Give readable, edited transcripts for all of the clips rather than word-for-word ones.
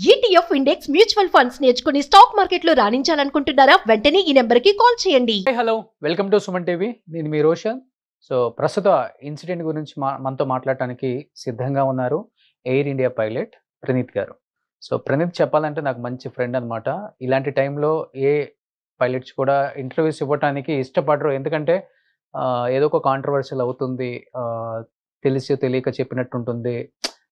ETF index mutual funds నేర్చుకుని stock మార్కెట్లో రాణించాలనుకుంటున్నారా? వెంటనే ఈ నెంబర్కి కాల్ చేయండి. Hello, welcome to Suman TV. నేను మీ రోషన్. సో ప్రస్తుత ఇన్సిడెంట్ గురించి మనతో మాట్లాడటానికి సిద్ధంగా ఉన్నారు ఎయిర్ ఇండియా పైలట్ ప్రణీత్ గారు. సో ప్రణీత్ చెప్పాలంటే నాకు మంచి ఫ్రెండ్ అనమాట. ఇలాంటి టైంలో ఏ పైలట్స్ కూడా ఇంటర్వ్యూస్ ఇవ్వడానికి ఇష్టపడరు. ఎందుకంటే ఏదో ఒక కాంట్రవర్షియల్ అవుతుంది, తెలిసి తెలియక చెప్పినట్టు ఉంటుంది.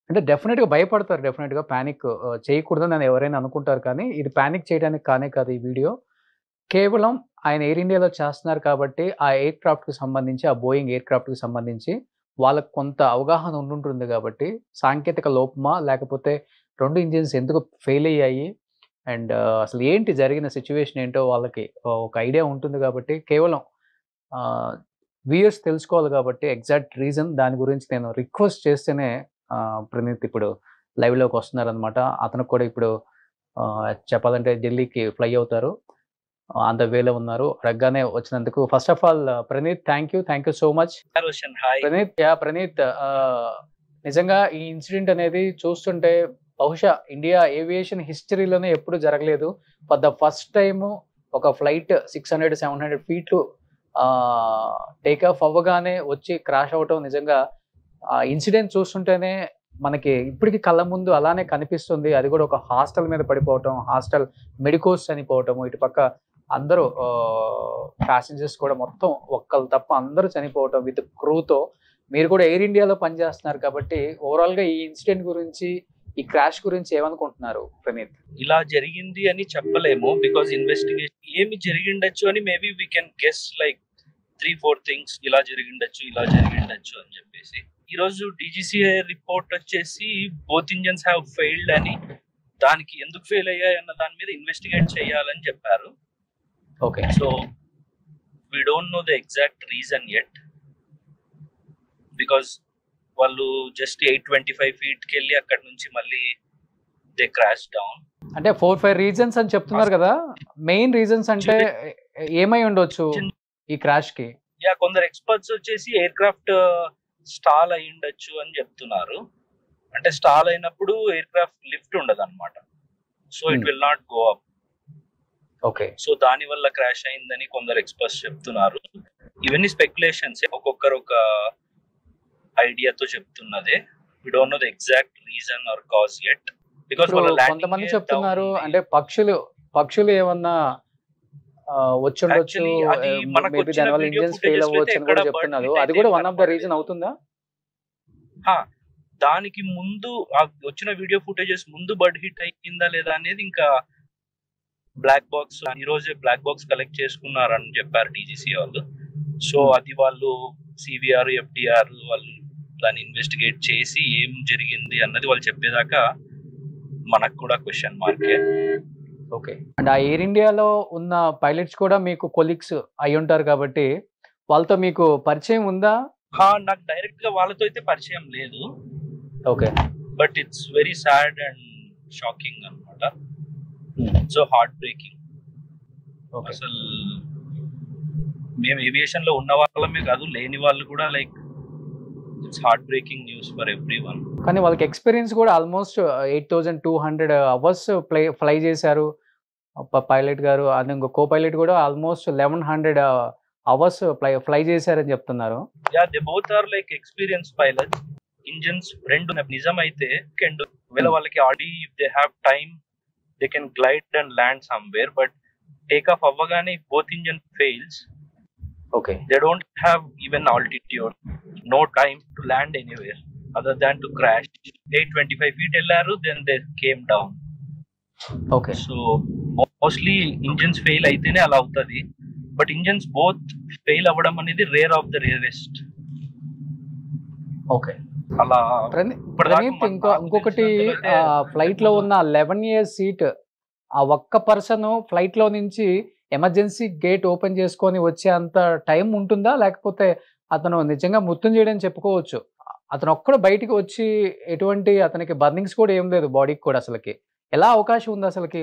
అంటే డెఫినెట్గా భయపడతారు, డెఫినెట్గా ప్యానిక్ చేయకూడదని అని ఎవరైనా అనుకుంటారు. కానీ ఇది ప్యానిక్ చేయడానికి కానే కాదు. ఈ వీడియో కేవలం ఆయన ఎయిర్ ఇండియాలో చేస్తున్నారు కాబట్టి ఆ ఎయిర్ క్రాఫ్ట్కి సంబంధించి, ఆ బోయింగ్ ఎయిర్ క్రాఫ్ట్కి సంబంధించి వాళ్ళకు కొంత అవగాహన ఉండుంటుంది. కాబట్టి సాంకేతిక లోపమా, లేకపోతే 2 ఇంజిన్స్ ఎందుకు ఫెయిల్ అయ్యాయి, అండ్ అసలు ఏంటి జరిగిన సిచ్యువేషన్ ఏంటో వాళ్ళకి ఒక ఐడియా ఉంటుంది. కాబట్టి కేవలం వ్యూయర్స్ తెలుసుకోవాలి కాబట్టి ఎగ్జాక్ట్ రీజన్ దాని గురించి నేను రిక్వెస్ట్ చేస్తేనే ప్రణీత్ ఇప్పుడు లైవ్లోకి వస్తున్నారనమాట. అతనికి కూడా ఇప్పుడు చెప్పాలంటే ఢిల్లీకి ఫ్లై అవుతారు, ఆన్ ద వేలో ఉన్నారు. అడగగానే వచ్చినందుకు first of all Praneeth, thank you so much. Praneeth, నిజంగా ఈ ఇన్సిడెంట్ అనేది చూస్తుంటే బహుశా ఇండియా ఏవియేషన్ హిస్టరీలోనే ఎప్పుడు జరగలేదు. ఫర్ ద ఫస్ట్ టైము ఒక ఫ్లైట్ 600-700 ఫీట్లు టేక్ ఆఫ్ అవ్వగానే వచ్చి క్రాష్ అవ్వటం నిజంగా ఇన్సిడెంట్ చూస్తుంటేనే మనకి ఇప్పటికీ కళ్ళ ముందు అలానే కనిపిస్తుంది. అది కూడా ఒక హాస్టల్ మీద పడిపోవటం, హాస్టల్ మెడికోస్ చనిపోవటము, ఇటుపక్క అందరూ ప్యాసింజర్స్ కూడా మొత్తం ఒక్కరు తప్ప అందరూ చనిపోవటం విత్ క్రూతో. మీరు కూడా ఎయిర్ ఇండియాలో పనిచేస్తున్నారు కాబట్టి ఓవరాల్గా ఈ ఇన్సిడెంట్ గురించి, ఈ క్రాష్ గురించి ఏమనుకుంటున్నారు ప్రణీత్? ఇలా జరిగింది అని చెప్పలేము, బికాజ్ ఇన్వెస్టిగేషన్ ఏమి జరిగిండొచ్చు అని maybe we can guess like 3-4 things. ఇలా జరిగిండొచ్చు అని చెప్పేసి ఈ రోజు DGCA రిపోర్ట్ వచ్చేసి బోత్ ఇంజన్స్ హ్యావ్ ఫెయిల్డ్ అని, దానికి ఎందుకు ఫెయిల్ అయ్యాయి అన్న దాని మీద ఇన్వెస్టిగేట్ చేయాలని చెప్పారు. Okay, so we don't know the exact reason yet, because వాళ్ళు జస్ట్ 825 ఫీట్కి వెళ్ళి అక్కడ నుంచి మళ్ళీ దే క్రాష్ డౌన్. అంటే 4-5 రీజన్స్ అని చెప్తున్నారు కదా. మెయిన్ రీజన్స్ అంటే ఏమై ఉండొచ్చు ఈ క్రాష్ కి? కొందరు ఎక్స్పర్ట్స్ వచ్చేసి ఎయిర్ క్రాఫ్ట్ స్టాల్ అయి ఉండొచ్చు అని చెప్తున్నారు. అంటే స్టాల్ అయినప్పుడు ఎయిర్ క్రాఫ్ట్ లిఫ్ట్ ఉండదు అనమాట, so it will not go up. Okay, so దాని వల్ల క్రాష్ అయిందని కొందరు ఎక్స్పర్ట్స్ చెప్తున్నారు. ఇవన్నీ స్పెక్యులేషన్స్, ఒక్కొక్కరు ఒక ఐడియాతో చెప్తున్నదే. We don't know the exact reason or cause yet, because కొంతమంది చెప్తున్నారు అంటే పక్షులు ఏమన్నా వచ్చుండొచ్చు, మేబీ దానివల్ల ఇంజిన్స్ ఫెయిల్ అవ్వచ్చు అని కూడా చెప్తున్నారు. అది కూడా వన్ ఆఫ్ ద రీజన్ అవుతుందా? దానికి ముందు వచ్చిన వీడియో ఫుటేజెస్ ముందు బర్డ్ హిట్ అయిందా లేదా అనేది ఇంకా బ్లాక్ బాక్స్, ఈ రోజే బ్లాక్ బాక్స్ కలెక్ట్ చేసుకున్నారని చెప్పారు DGCA వాళ్ళు. సో అది వాళ్ళు CVR, FDR వాళ్ళు దాన్ని ఇన్వెస్టిగేట్ చేసి ఏం జరిగింది అన్నది వాళ్ళు చెప్పేదాకా మనకు కూడా క్వశ్చన్ మార్కే. ఓకే, అండ్ ఆ ఎయిర్ ఇండియాలో ఉన్న పైలట్స్ కూడా మీకు కొలీగ్స్ అయి ఉంటారు కాబట్టి వాళ్ళతో మీకు పరిచయం ఉందా? నాకు డైరెక్ట్ గా వాళ్ళతో అయితే పరిచయం లేదు. Okay, but it's very sad and shocking అన్నమాట. So heartbreaking. అసలు మేము ఏవియేషన్ లో ఉన్న వాళ్ళమే కాదు, లేని వాళ్ళు కూడా like it's heartbreaking news for everyone. కానీ వాళ్ళకి ఎక్స్పీరియన్స్ కూడా ఆల్మోస్ట్ 8200 అవర్స్ ఫ్లై చేశారు పైలట్ గారు. అది ఇంకో కో పైలట్ కూడా ఆల్మోస్ట్ 1100 అవర్స్ ఫ్లై చేశారని చెప్తున్నారు. They both are like experience pilots. Engines రెండు నిజం అయితే ఒకవేళ వాళ్ళకి ఆడి if they have time they can glide and land somewhere, but take off అవ్వగానే both engine fails. Okay, they don't have even altitude, no time to land anywhere other than to crash. 825 feet ellaru, then they came down. Okay, so mostly engines fail aitene ala avutadi, but engines both fail avadam anedi rare of the rarest. Okay, ala Praneeth, ఇంకొకటి flight లో ఉన్న 11 years seat, ఆ ఒక్క person flight లో నుంచి emergency gate open చేసుకొని వచ్చే అంత టైం ఉంటుందా, లేకపోతే అతను నిజంగా మృత్యుం చేయడం చెప్పుకోవచ్చు? అతను ఒక్కడు బయటికి వచ్చి ఎటువంటి అతనికి బర్నింగ్స్ కూడా ఏం లేదు బాడీకి కూడా, అసలుకి ఎలా అవకాశం ఉంది అసలుకి?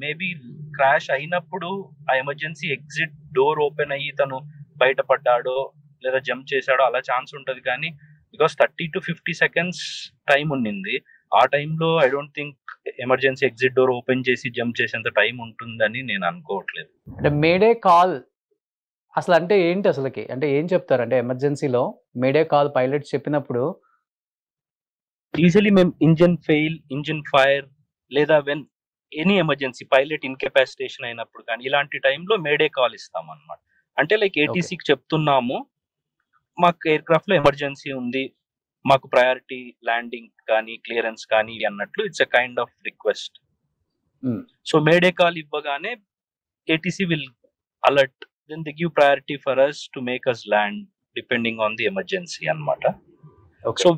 మేబీ క్రాష్ అయినప్పుడు ఆ ఎమర్జెన్సీ ఎగ్జిట్ డోర్ ఓపెన్ అయ్యి తను బయటపడ్డాడో లేదా జంప్ చేశాడో అలా ఛాన్స్ ఉంటది. కానీ బికాస్ 30 to 50 సెకండ్స్ టైం ఉండింది. ఆ టైంలో I don't think emergency exit door open చేసి జంప్ చేసేంత టైం ఉంటుందని నేను అనుకోవట్లేదు. అంటే మేడే కాల్ అసలు అంటే ఏంటి అసలుకి? అంటే ఏం చెప్తారు? అంటే ఎమర్జెన్సీలో మేడే కాల్ పైలట్స్ చెప్పినప్పుడు యూజువలీ మేము ఇంజిన్ ఫెయిల్, ఇంజిన్ ఫైర్ లేదా వెన్ ఎనీ ఎమర్జెన్సీ పైలట్ ఇన్కెపాసిటేషన్ అయినప్పుడు కానీ ఇలాంటి టైంలో మేడే కాల్ ఇస్తాం అనమాట. అంటే లైక్ ఏటీసీకి చెప్తున్నాము, మాకు ఎయిర్ క్రాఫ్ట్ లో ఎమర్జెన్సీ ఉంది, మాకు ప్రయారిటీ ల్యాండింగ్ కానీ క్లియరెన్స్ కానీ అన్నట్లు it's a kind of request. So mayday call ఇవ్వగానే ATC will alert, then they give priority for us to make us land depending on the emergency అన్నమాట. So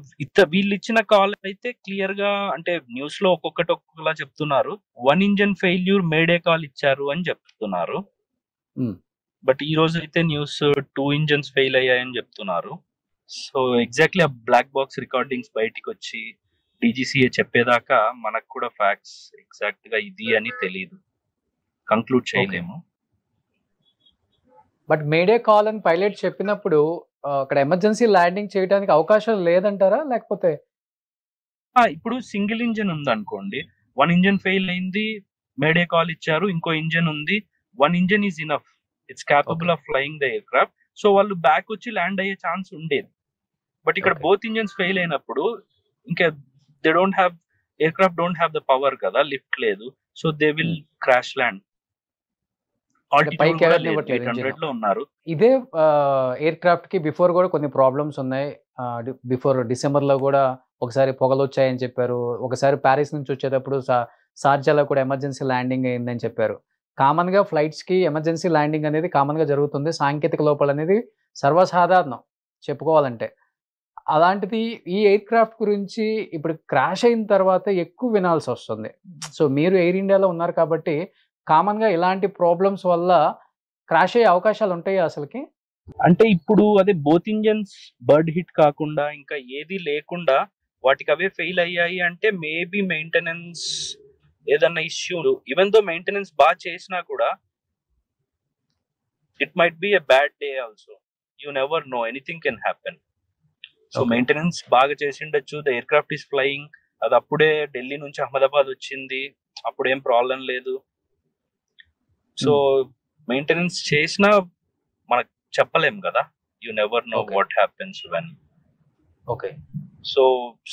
వీళ్ళు ఇచ్చిన కాల్ అయితే క్లియర్ గా అంటే న్యూస్ లో ఒక్కొక్కలా చెప్తున్నారు. 1 ఇంజన్ ఫెయిల్యూర్ మేడే కాల్ ఇచ్చారు అని చెప్తున్నారు. బట్ ఈ రోజు అయితే న్యూస్ 2 ఇంజన్స్ ఫెయిల్ అయ్యాయని చెప్తున్నారు. సో ఎగ్జాక్ట్లీ ఆ బ్లాక్ బాక్స్ రికార్డింగ్స్ బయటికి వచ్చి డీజీసీఏ చెప్పేదాకా మనకు కూడా ఫ్యాక్ట్స్ ఎగ్జాక్ట్ గా ఇది అని తెలియదు, కంక్లూడ్ చేయలేము. బట్ మేడే కాల్ అని పైలట్ చెప్పినప్పుడు అక్కడ ఎమర్జెన్సీ ల్యాండింగ్ చేయడానికి అవకాశం లేదంటారా? లేకపోతే ఇప్పుడు సింగిల్ ఇంజన్ ఉంది అనుకోండి, 1 ఇంజన్ ఫెయిల్ అయింది, మేడే కాల్ ఇచ్చారు, ఇంకో ఇంజన్ ఉంది, 1 engine is enough, it's capable of flying the air craft. So వాళ్ళు బ్యాక్ వచ్చి ల్యాండ్ అయ్యే ఛాన్స్ ఉండేది. బట్ ఇక్కడ బోత్ ఇంజన్స్ ఫెయిల్ అయినప్పుడు ఇంకా they don't have, air craft don't have the power కదా, లిఫ్ట్ లేదు, so they will crash land. లో ఉన్నారు. ఇదే ఎయిర్ క్రాఫ్ట్ కి బిఫోర్ కూడా కొన్ని ప్రాబ్లమ్స్ ఉన్నాయి. బిఫోర్ డిసెంబర్ లో కూడా ఒకసారి పొగలు వచ్చాయని చెప్పారు, ఒకసారి ప్యారిస్ నుంచి వచ్చేటప్పుడు షార్జాలో కూడా ఎమర్జెన్సీ ల్యాండింగ్ అయిందని చెప్పారు. కామన్ గా ఫ్లైట్స్ కి ఎమర్జెన్సీ ల్యాండింగ్ అనేది కామన్ గా జరుగుతుంది, సాంకేతిక లోపాలు అనేది సర్వసాధారణం చెప్పుకోవాలంటే. అలాంటిది ఈ ఎయిర్ క్రాఫ్ట్ గురించి ఇప్పుడు క్రాష్ అయిన తర్వాత ఎక్కువ వినాల్సి వస్తుంది. సో మీరు ఎయిర్ ఇండియాలో ఉన్నారు కాబట్టి కామన్ గా ఇలాంటి ప్రాబ్లమ్స్ వల్ల క్రాష్ అయ్యే అవకాశాలు ఉంటాయి అసలుకి? అంటే ఇప్పుడు అదే బోత్ ఇంజన్స్ బర్డ్ హిట్ కాకుండా ఇంకా ఏది లేకుండా వాటికి అవే ఫెయిల్ అయ్యాయి అంటే మేబీ మెయింటెనెన్స్ ఏదన్నా ఇష్యూ, ఈవెన్ దో మెయింటెనెన్స్ బాగా చేసినా కూడా it might be a bad day also, you never know, anything can happen. So maintenance బాగా చేసిండొచ్చు, the aircraft is flying, అది అప్పుడే ఢిల్లీ నుంచి అహ్మదాబాద్ వచ్చింది, అప్పుడేం ప్రాబ్లం లేదు. సో మెయింటెనెన్స్ చేసినా మనకు చెప్పలేం కదా, you never know what happens when. Okay. So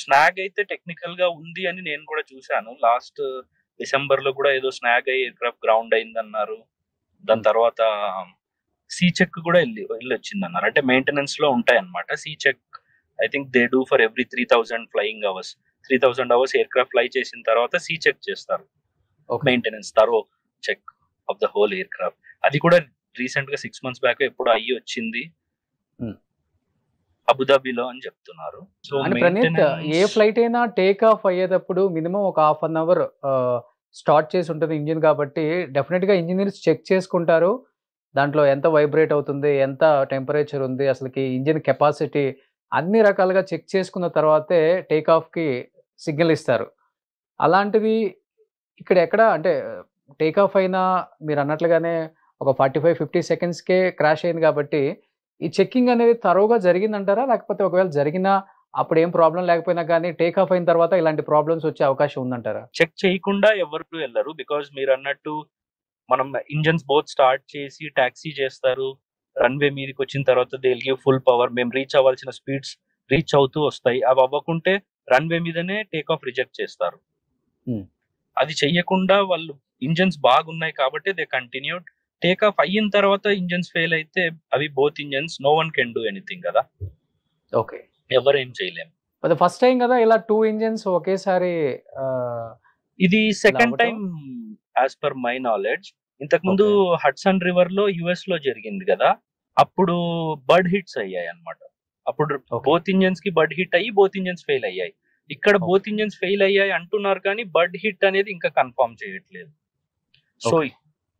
snag అయితే టెక్నికల్ గా ఉంది అని నేను కూడా చూశాను. లాస్ట్ డిసెంబర్ లో కూడా ఏదో స్నాగ్ అయ్యి ఎయిర్ క్రాఫ్ట్ గ్రౌండ్ అయింది అన్నారు. దాని తర్వాత సీ చెక్ కూడా వెళ్ళి వచ్చింది అన్నారు. అంటే మెయింటెనెన్స్ లో ఉంటాయి అన్నమాట C check. I think they do for every 3000 flying hours. 3000 hours aircraft fly చేసిన తర్వాత సీ చెక్ చేస్తారు, maintenance thorough check of the whole aircraft. అది కూడా రీసెంట్ గా 6 months బ్యాక్ ఎప్పుడు అయ్యి వచ్చింది అబుదాబిలో అని చెప్తున్నారు. సో ప్రణీత్, ఏ ఫ్లైట్ అయినా టేక్ ఆఫ్ అయ్యేటప్పుడు మినిమం ఒక 1/2 అవర్ స్టార్ట్ చేసి ఉంటుంది ఇంజిన్, కాబట్టి డెఫినెట్ గా ఇంజనీర్స్ చెక్ చేసుకుంటారు దాంట్లో ఎంత వైబ్రేట్ అవుతుంది, ఎంత టెంపరేచర్ ఉంది, అసలుకి ఇంజిన్ కెపాసిటీ అన్ని రకాలుగా చెక్ చేసుకున్న తర్వాతే టేక్ ఆఫ్కి సిగ్నల్ ఇస్తారు. అలాంటిది ఇక్కడ ఎక్కడ అంటే టేక్ ఆఫ్ అయినా మీరు అన్నట్లుగానే ఒక 45-50 సెకండ్స్కే క్రాష్ అయింది కాబట్టి ఈ చెక్కింగ్ అనేది తరోగా జరిగిందంటారా? లేకపోతే ఒకవేళ జరిగినా అప్పుడు ఏం ప్రాబ్లం లేకపోయినా కానీ టేక్ ఆఫ్ అయిన తర్వాత ఇలాంటి ప్రాబ్లమ్స్ వచ్చే అవకాశం ఉందంటారా? చెక్ చేయకుండా ఎవరు వెళ్ళరు, బికాజ్ మీరు అన్నట్టు మనం ఇంజన్స్ బోత్ స్టార్ట్ చేసి టాక్సీ చేస్తారు, రన్వే మీదకి వచ్చిన తర్వాత they will give full power, మేము రీచ్ అవ్వాల్సిన స్పీడ్స్ రీచ్ అవుతూ వస్తాయి. అవి అవ్వకుంటే రన్వే మీదనే టేక్ ఆఫ్ రిజెక్ట్ చేస్తారు. అది చెయ్యకుండా వాళ్ళు ఇంజన్స్ బాగున్నాయి కాబట్టి దే కంటిన్యూడ్. టేక్ ఆఫ్ అయిన తర్వాత ఇంజన్స్ ఫెయిల్ అయితే అవి both engines, no one can do anything కదా. ఓకే, ఎవరు ఏం చేయలేము. ఫస్ట్ టైం కదా ఇలా 2 ఇంజన్స్ ఒకేసారి. ఇది second time as per my knowledge. ఇంతకు ముందు హడ్సన్ రివర్ లో యుఎస్ లో జరిగింది కదా, అప్పుడు బర్డ్ హిట్స్ అయ్యాయి అన్నమాట. అప్పుడు బోత్ ఇంజన్స్ కి బర్డ్ హిట్ అయ్యి బోత్ ఇంజన్స్ ఫెయిల్ అయ్యాయి. ఇక్కడ బోత్ ఇంజన్స్ ఫెయిల్ అయ్యాయి అంటున్నారు కానీ బర్డ్ హిట్ అనేది ఇంకా కన్ఫర్మ్ చేయట్లేదు. సో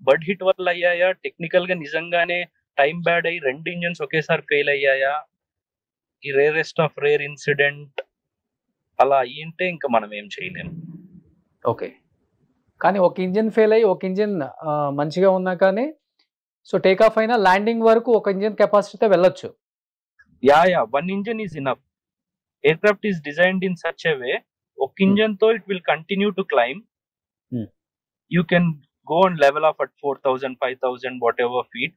బర్డ్ హిట్ వల్ల అయ్యాయా, టెక్నికల్ గా నిజంగానే టైం బ్యాడ్ అయ్యి 2 ఇంజన్స్ ఒకేసారి ఫెయిల్ అయ్యాయా, ఈ రేరెస్ట్ ఆఫ్ రేర్ ఇన్సిడెంట్ అలా అయ్యింటే ఇంకా మనం ఏం చేయలేము. ఓకే, కానీ ఒక ఇంజిన్ ఫెయిల్ అయ్యి ఒక ఇంజిన్ మంచిగా ఉన్నా కానీ సో టేక్ ఆఫ్ అయినా ల్యాండింగ్ వరకు ఒక ఇంజిన్ కెపాసిటీతో వెళ్ళొచ్చు. Yeah 1 engine is enough. Aircraft is designed in such a way, ఒక ఇంజన్ తో it will continue to climb. You can go and level off at 4,000, 5,000, whatever feet.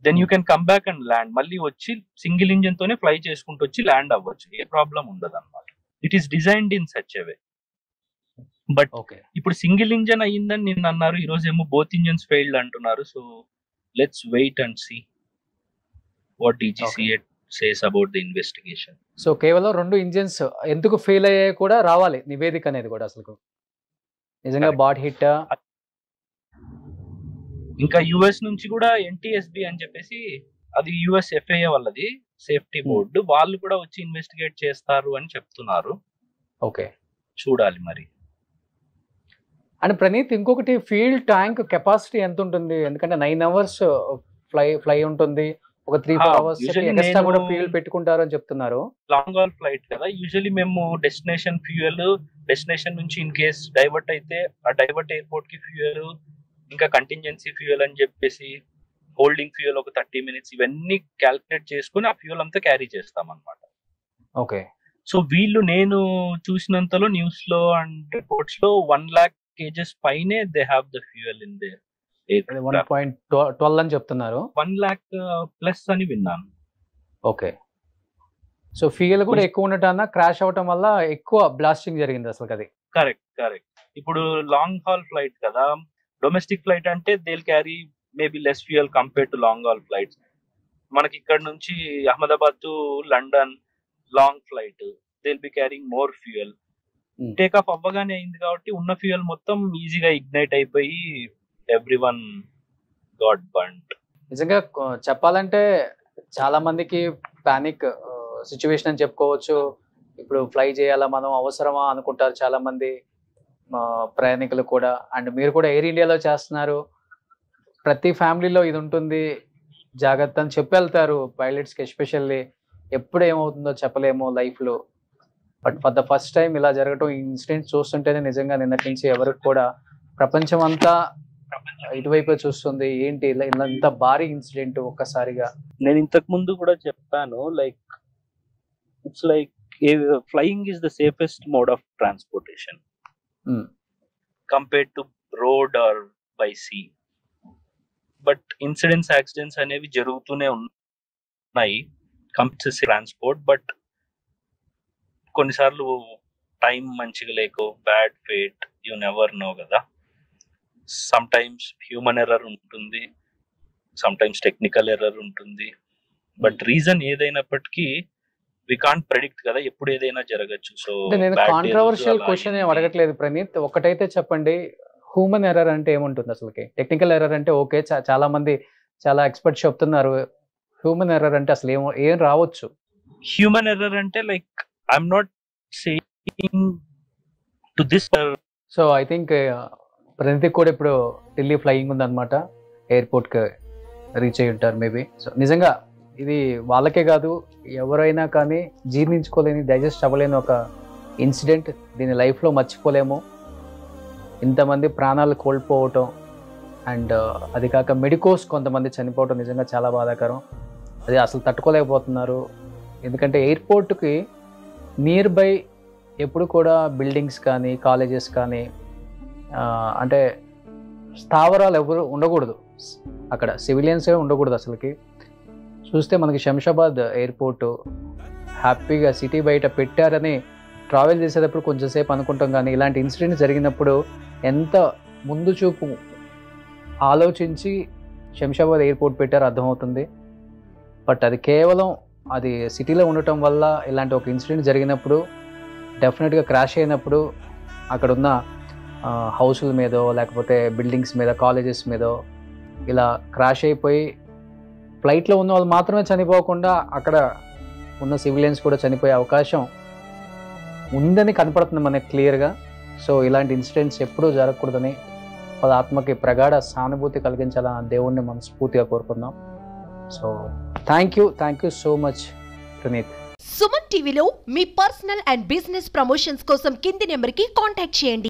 Then you can come back and land. మళ్ళీ వచ్చి single engine తోనే fly చేసుకుంటూ వచ్చి land అవ్వచ్చు, ఏ problem ఉండదు అనమాట. It is designed in such a way. But ఇప్పుడు single engine అయ్యిందని నిన్న అన్నారు, ఈ రోజు ఏమో బోత్ ఇంజన్స్ ఫెయిల్డ్ అంటున్నారు. So let's wait and see what DGCA says about the investigation. So కేవలం 2 ఇంజన్స్ ఎందుకు ఫెయిల్ అయ్యాయి కూడా రావాలి నివేదిక అనేది కూడా, అసలు నిజంగా బాడ్ హిట్. ఇంకా యుఎస్ నుంచి కూడా NTSB అని చెప్పేసి, అది US FAA వాళ్ళది సేఫ్టీ బోర్డు, వాళ్ళు కూడా వచ్చి ఇన్వెస్టిగేట్ చేస్తారు అని చెప్తున్నారు. ఓకే, చూడాలి మరి. అండ్ ప్రణీత్, ఇంకొకటి ఫీల్డ్ ట్యాంక్ కెపాసిటీ ఎంత ఉంటుంది? ఎందుకంటే 9 hours ఫ్లై ఉంటుంది, ఒక 3-4 hours ఎక్స్ట్రా కూడా ఫ్యూయల్ పెట్టుకుంటారు అని చెప్తున్నారు. లాంగ్ హాల్ ఫ్లైట్ కదా, యూజువల్లీ మేము డెస్టినేషన్ ఫ్యూయల్, డెస్టినేషన్ నుంచి ఇన్ కేస్ డైవర్ట్ అయితే ఆ డైవర్ట్ ఎయిర్పోర్ట్ కి ఫ్యూయల్, ఇంకా కంటింజెన్సీ ఫ్యూయల్ అని చెప్పేసి హోల్డింగ్ ఫ్యూయల్ ఒక 30 minutes, ఇవన్నీ క్యాల్కులేట్ చేసుకుని ఆ ఫ్యూయల్ అంతా క్యారీ చేస్తాం అనమాట. ఓకే. సో వీళ్ళు నేను చూసినంతలో న్యూస్ లో అండ్ రిపోర్ట్స్ లో 1 lakh kgs పైనే they have the fuel in they. 1.12 అని చెప్తున్నారు. 1 lakh ప్లస్ అని విన్నాను. ఓకే. సో ఫ్యూయల్ కూడా ఎక్కువ ఉండటం, క్రాష్ అవటం వల్ల ఎక్కువ బ్లాస్టింగ్ జరిగింది అసలు. అది కరెక్ట్. ఇప్పుడు లాంగ్ హాల్ ఫ్లైట్ కదా, డొమెస్టిక్ ఫ్లైట్ అంటే they will carry maybe less fuel compare to long hall flights. మనకి ఇక్కడ నుంచి Ahmedabad to London long flight, they will be carrying more fuel. Take off అవ్వగానే అయింది కాబట్టి ఉన్న ఫ్యూయల్ మొత్తం ఈజీగా ఇగ్నైట్ అయిపోయి ఎవ్రీవన్ గాట్ బర్న్డ్. నిజంగా చెప్పాలంటే చాలా మందికి పానిక్ సిచ్యువేషన్ అని చెప్పుకోవచ్చు. ఇప్పుడు ఫ్లై చేయాలా మనం, అవసరమా అనుకుంటారు చాలా మంది ప్రయాణికులు కూడా. అండ్ మీరు కూడా ఎయిర్ ఇండియాలో చేస్తున్నారు, ప్రతి ఫ్యామిలీలో ఇది ఉంటుంది, జాగ్రత్త అని చెప్పి వెళ్తారు పైలట్స్కి. ఎస్పెషల్లీ ఎప్పుడు ఏమవుతుందో చెప్పలేము లైఫ్లో. But for the first time ఇలా జరగటం, ఈ ఇన్సిడెంట్ చూస్తుంటేనే నిజంగా నిన్నటి నుంచి ఎవరికి కూడా ప్రపంచం అంతా ఇటువైపే చూస్తుంది. ఏంటి ఇలా ఇంత భారీ ఇన్సిడెంట్ ఒక్కసారిగా. నేను ఇంతకు ముందు కూడా చెప్పాను, like it's like flying is the safest mode of transportation compared to road or by sea. But incidents, accidents అనేవి జరుగుతూనే ఉన్నాయి కంపేర్ ట్రాన్స్పోర్ట్. బట్ కొన్నిసార్లు టైం మంచిగా లేకో, bad fate, you never know కదా. సమ్ టైమ్స్ హ్యూమన్ ఎర్రర్ ఉంటుంది, sometimes technical error ఉంటుంది. But reason ఏదైనప్పటికీ వి కాంట్ ప్రెడిక్ట్ కదా, ఎప్పుడు ఏదైనా జరగచ్చు. సో నేను కాంట్రవర్షియల్ క్వశ్చన్ ఏం అడగట్లేదు ప్రణీత్, ఒకటైతే చెప్పండి, హ్యూమన్ ఎర్రర్ అంటే ఏముంటుంది అసలుకి? టెక్నికల్ ఎర్రర్ అంటే ఓకే, చాలా మంది చాలా ఎక్స్పర్ట్స్ చెప్తున్నారు. హ్యూమన్ ఎర్రర్ అంటే అసలు ఏం రావచ్చు? హ్యూమన్ ఎర్రర్ అంటే like I'm not saying to this. So I think Praneeth కూడా ఇప్పుడు ఢిల్లీ ఫ్లయింగ్ ఉందన్నమాట, ఎయిర్పోర్ట్కి రీచ్ అయ్యి ఉంటారు మేబీ. సో నిజంగా ఇది వాళ్ళకే కాదు, ఎవరైనా కానీ జీర్ణించుకోలేని, డైజెస్ట్ అవ్వలేని ఒక ఇన్సిడెంట్. దీని లైఫ్లో మర్చిపోలేము. ఇంతమంది ప్రాణాలు కోల్పోవటం, అండ్ అది కాక మెడికోస్ కొంతమంది చనిపోవటం నిజంగా చాలా బాధాకరం. అది అసలు తట్టుకోలేకపోతున్నారు. ఎందుకంటే ఎయిర్పోర్ట్కి నియర్ బై ఎప్పుడు కూడా బిల్డింగ్స్ కానీ, కాలేజెస్ కానీ, అంటే స్థావరాలు ఎవరు ఉండకూడదు అక్కడ, సివిలియన్సే ఉండకూడదు అసలుకి. చూస్తే మనకి శంషాబాద్ ఎయిర్పోర్ట్ హ్యాపీగా సిటీ బయట పెట్టారని ట్రావెల్ చేసేటప్పుడు కొంచెం సేపు అనుకుంటాం, కానీ ఇలాంటి ఇన్సిడెంట్ జరిగినప్పుడు ఎంత ముందు చూపు ఆలోచించి శంషాబాద్ ఎయిర్పోర్ట్ పెట్టారో అర్థమవుతుంది. బట్ అది కేవలం అది సిటీలో ఉండటం వల్ల ఇలాంటి ఒక ఇన్సిడెంట్ జరిగినప్పుడు, డెఫినెట్గా క్రాష్ అయినప్పుడు అక్కడున్న హౌసుల మీదో లేకపోతే బిల్డింగ్స్ మీద, కాలేజెస్ మీదో ఇలా క్రాష్ అయిపోయి ఫ్లైట్లో ఉన్న వాళ్ళు మాత్రమే చనిపోకుండా అక్కడ ఉన్న సివిలియన్స్ కూడా చనిపోయే అవకాశం ఉందని కనపడుతుంది మనకి క్లియర్గా. సో ఇలాంటి ఇన్సిడెంట్స్ ఎప్పుడూ జరగకూడదని వాళ్ళ ఆత్మకి ప్రగాఢ సానుభూతి కలిగించాలని దేవుణ్ణి మనస్ఫూర్తిగా కోరుకుందాం. So thank you so much Praneeth. Suman టీవీలో మీ పర్సనల్ అండ్ బిజినెస్ ప్రమోషన్స్ కోసం కింది నెంబర్కి కాంటాక్ట్ చేయండి.